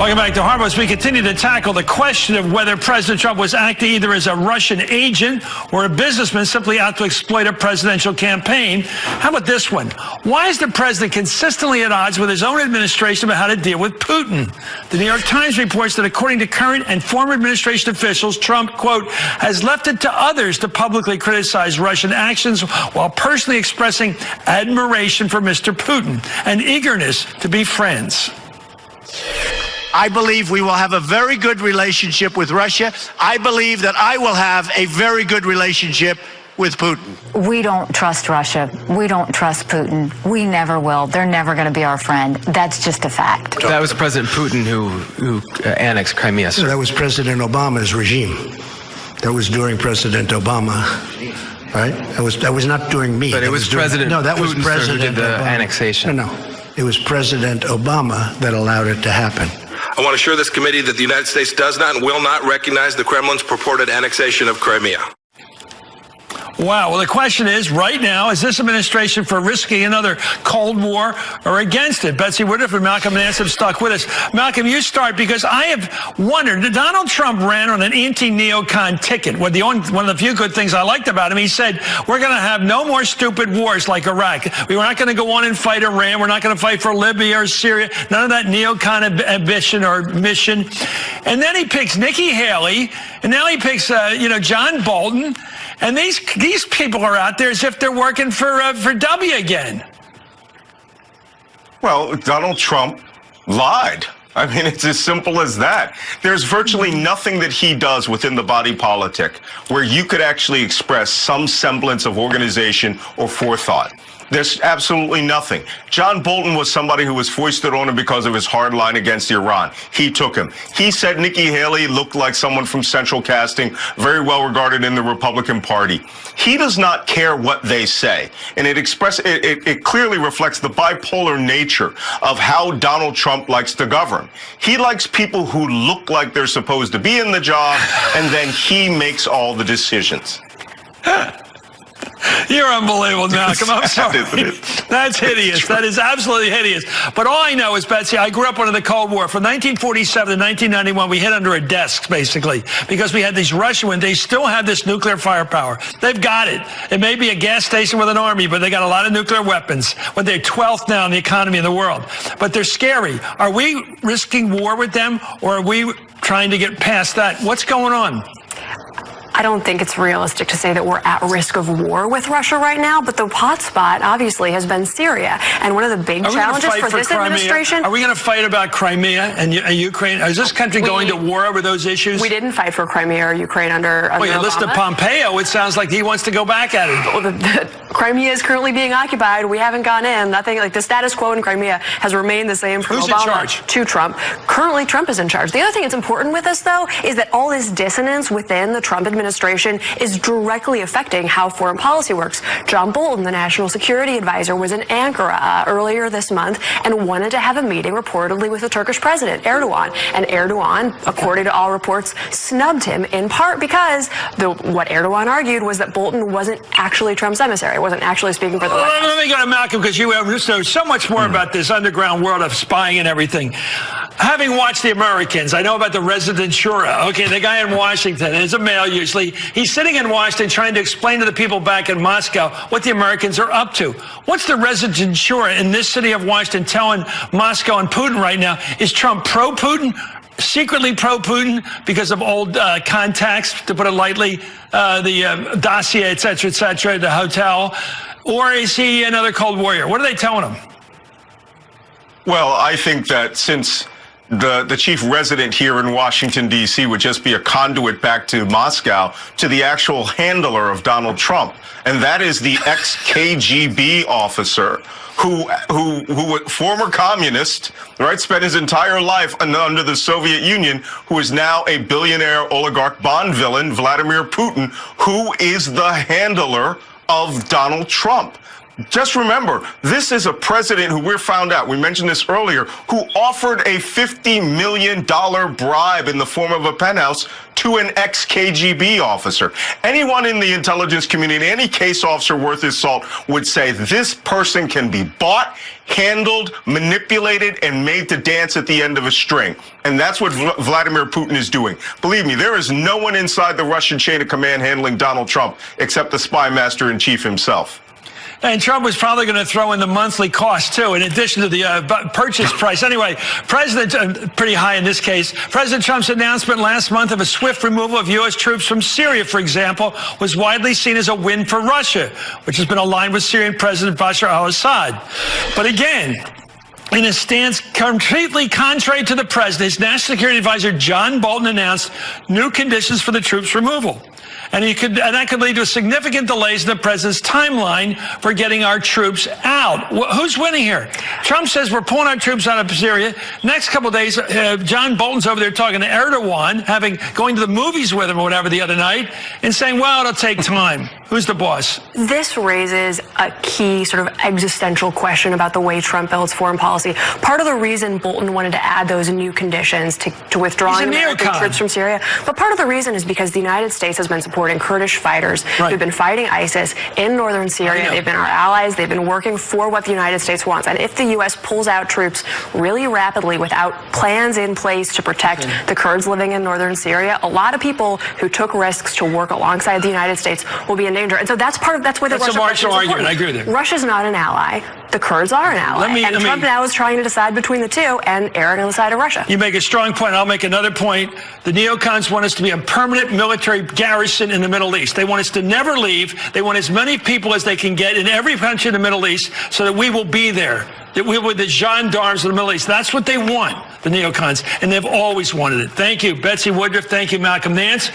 Welcome back to Hardball. As we continue to tackle the question of whether President Trump was acting either as a Russian agent or a businessman simply out to exploit a presidential campaign. How about this one? Why is the president consistently at odds with his own administration about how to deal with Putin? The New York Times reports that according to current and former administration officials, Trump, quote, has left it to others to publicly criticize Russian actions while personally expressing admiration for Mr. Putin and eagerness to be friends. I believe we will have a very good relationship with Russia. I believe that I will have a very good relationship with Putin. We don't trust Russia. We don't trust Putin. We never will. They're never going to be our friend. That's just a fact. That was President Putin who annexed Crimea. So that was President Obama's regime. That was during President Obama. Right? That was not during me. But it was President Putin, that was President who did the Obama. annexation. No. It was President Obama that allowed it to happen. I want to assure this committee that the United States does not and will not recognize the Kremlin's purported annexation of Crimea. Wow. Well, the question is, right now, is this administration for risking another Cold War or against it? Betsy Woodruff and Malcolm Nance have stuck with us. Malcolm, you start, because I have wondered, Donald Trump ran on an anti-neocon ticket. One of the few good things I liked about him, he said, we're going to have no more stupid wars like Iraq. We're not going to go on and fight Iran. We're not going to fight for Libya or Syria. None of that neocon ambition or mission. And then he picks Nikki Haley, and now he picks, John Bolton. And these people are out there as if they're working for W again. Well, Donald Trump lied. I mean, it's as simple as that. There's virtually nothing that he does within the body politic where you could actually express some semblance of organization or forethought. There's absolutely nothing. John Bolton was somebody who was foisted on him because of his hard line against Iran. He took him. He said Nikki Haley looked like someone from Central Casting, very well regarded in the Republican Party. He does not care what they say. And it clearly reflects the bipolar nature of how Donald Trump likes to govern. He likes people who look like they're supposed to be in the job, and then he makes all the decisions. You're unbelievable, Malcolm. I'm sorry. That's hideous. That is absolutely hideous. But all I know is, Betsy, I grew up under the Cold War. From 1947 to 1991, we hid under a desk, basically, because we had these Russian ones. They still have this nuclear firepower. They've got it. It may be a gas station with an army, but they got a lot of nuclear weapons. But they're 12th now in the economy in the world. But they're scary. Are we risking war with them, or are we trying to get past that? What's going on? I don't think it's realistic to say that we're at risk of war with Russia right now, but the hotspot obviously has been Syria. And one of the big challenges for this administration... Are we going to fight about Crimea and Ukraine? Is this country going to war over those issues? We didn't fight for Crimea or Ukraine under Well, you Obama. listen to Pompeo, it sounds like he wants to go back at it. Well, Crimea is currently being occupied. We haven't gone in. Nothing like the status quo in Crimea has remained the same from Who's in Obama charge? To Trump. Currently, Trump is in charge. The other thing that's important with this, though, is that all this dissonance within the Trump administration is directly affecting how foreign policy works. John Bolton, the national security advisor, was in Ankara earlier this month and wanted to have a meeting reportedly with the Turkish president, Erdogan. And Erdogan, according to all reports, snubbed him in part because what Erdogan argued was that Bolton wasn't actually Trump's emissary, wasn't actually speaking for the White House. Let me go to Malcolm, because you know so much more about this underground world of spying and everything. Having watched The Americans, I know about the Rezidentura. Okay, the guy in Washington, is a male usually. He's sitting in Washington trying to explain to the people back in Moscow what the Americans are up to. What's the Rezidentura in this city of Washington telling Moscow and Putin right now? Is Trump pro-Putin? Secretly pro-Putin because of old contacts, to put it lightly, the dossier, et cetera, the hotel? Or is he another Cold Warrior? What are they telling him? Well, I think that since the chief resident here in Washington, D.C. would just be a conduit back to Moscow to the actual handler of Donald Trump. And that is the ex-KGB officer who former communist, right, spent his entire life under the Soviet Union, who is now a billionaire oligarch Bond villain, Vladimir Putin, who is the handler of Donald Trump. Just remember, this is a president who we mentioned this earlier, who offered a $50 million bribe in the form of a penthouse to an ex-KGB officer. Anyone in the intelligence community, any case officer worth his salt would say this person can be bought, handled, manipulated, and made to dance at the end of a string. And that's what Vladimir Putin is doing. Believe me, there is no one inside the Russian chain of command handling Donald Trump except the spy master in chief himself. And Trump was probably going to throw in the monthly cost, too, in addition to the purchase price. Anyway, pretty high in this case, President Trump's announcement last month of a swift removal of U.S. troops from Syria, for example, was widely seen as a win for Russia, which has been aligned with Syrian President Bashar al-Assad. But again, in a stance completely contrary to the president, his national security advisor, John Bolton, announced new conditions for the troops' removal. And that could lead to significant delays in the president's timeline for getting our troops out. Who's winning here? Trump says we're pulling our troops out of Syria. Next couple of days, John Bolton's over there talking to Erdogan, going to the movies with him or whatever the other night, and saying, well, it'll take time. Who's the boss? This raises a key sort of existential question about the way Trump builds foreign policy. Part of the reason Bolton wanted to add those new conditions to withdrawing American troops from Syria, but part of the reason is because the United States has been supporting Kurdish fighters who've been fighting ISIS in northern Syria. They've been our allies. They've been working for what the United States wants. And if the U.S. pulls out troops really rapidly without plans in place to protect the Kurds living in northern Syria, a lot of people who took risks to work alongside the United States will be in danger. And so that's why the Russia That's a marginal argument. I agree with you. Russia's not an ally. The Kurds are an ally. Trump now is trying to decide between the two and erring on the side of Russia. You make a strong point. I'll make another point. The neocons want us to be a permanent military garrison in the Middle East. They want us to never leave. They want as many people as they can get in every country in the Middle East so that we will be there. That we were the gendarmes of the Middle East. That's what they want, the neocons, and they've always wanted it. Thank you, Betsy Woodruff. Thank you, Malcolm Nance.